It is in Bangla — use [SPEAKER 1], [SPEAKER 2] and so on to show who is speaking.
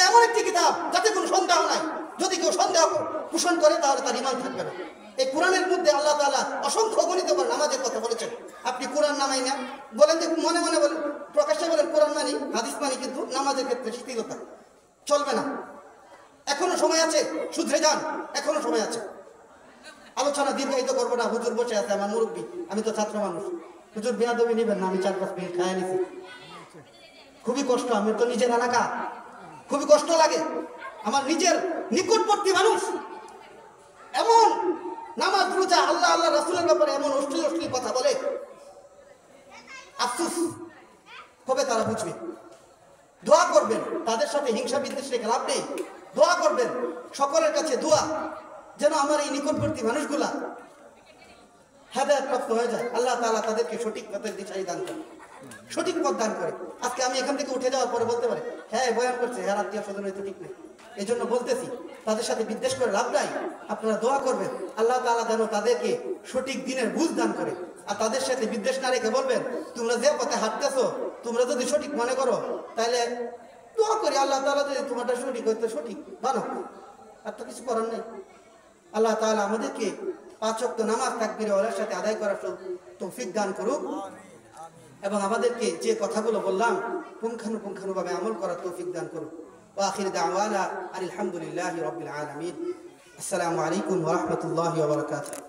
[SPEAKER 1] এটা এমন একটি কিতাব যাতে কোনো সন্দেহ নাই। যদি কেউ সন্দেহ পোষণ করে তাহলে তার ঈমান থাকবে না। এই কোরআনের মধ্যে আল্লাহ তাআলা অসংখ্য অগণিত বার নামাজের কথা বলেছেন। আপনি কোরআন নামাই না বলেন যে মনে মনে বলেন, প্রকাশ্যে বলেন কোরআন মানি, হাদিস মানি, কিন্তু নামাজের ক্ষেত্রে শিথিলতা চলবে না। এখনো সময় আছে, শুধরে যান, এখনো সময় আছে। আলোচনা দীর্ঘায়িত করবো না, হুজুর বসে আছে, আমার মুরব্বী, আমি তো ছাত্র মানুষ। হুজুর বেয়াদবি নিবেন না, আমি 4-5 মিনিট খাইয়া নিছি। খুবই কষ্ট, আমি তো নিজের এলাকা, খুবই কষ্ট লাগে। আমার নিজের নিকটবর্তী মানুষ এমন নামাজ রোজা আল্লাহ আল্লাহ রাসূলের ব্যাপারে এমন অশ্লীল অশ্লীল কথা বলে, আফসোস। কবে তারা বুঝবে? দোয়া করবেন, তাদের সাথে হিংসা বিদ্বেষ রেখে লাভ নেই। দোয়া করবেন, সকলের কাছে দোয়া যেন আমার এই নিকটবর্তী মানুষগুলা হেদায়েত প্রাপ্ত হয়ে যায়। আল্লাহ তাআলা তাদেরকে সঠিক পথের দিশারি দান করে, সঠিক পথ দান করে। আজকে আমি এখান থেকে উঠে যাওয়ার পরে বলতে পারে, হ্যাঁ বয়ান করছে, হ্যাঁ আত্মীয় স্বজন হয়তো ঠিক নেই, এই জন্য বলতেছি। তাদের সাথে বিদ্বেষ করে লাভ নাই। আপনারা দোয়া করবেন আল্লাহ তাআলা যেন তাদেরকে সঠিক দিনের বুঝ দান করে। আর তাদের সাথে বিদ্বেষ না রেখে বলবেন, তোমরা যে পথে হাঁটতেছো, তোমরা যদি সঠিক মনে করো তাহলে দোয়া করি আল্লাহ তাআলা যদি তোমারটা সঠিক হইতে সঠিক ভালো, আর তো কিছু করার নেই। আল্লাহ তাআলা আমাদেরকে 5 ওয়াক্ত নামাজ তাকবীরে ওলার সাথে আদায় করার তৌফিক দান করুক, এবং আমাদেরকে যে কথাগুলো বললাম পুঙ্খানুপুঙ্খানুভাবে আমল করার তৌফিক দান করুক। ওয়া আখির দাওয়ানা আলহামদুলিল্লাহি রাব্বিল আলামিন। আসসালামু আলাইকুম ওয়া রাহমাতুল্লাহি ওয়া বারাকাতুহু।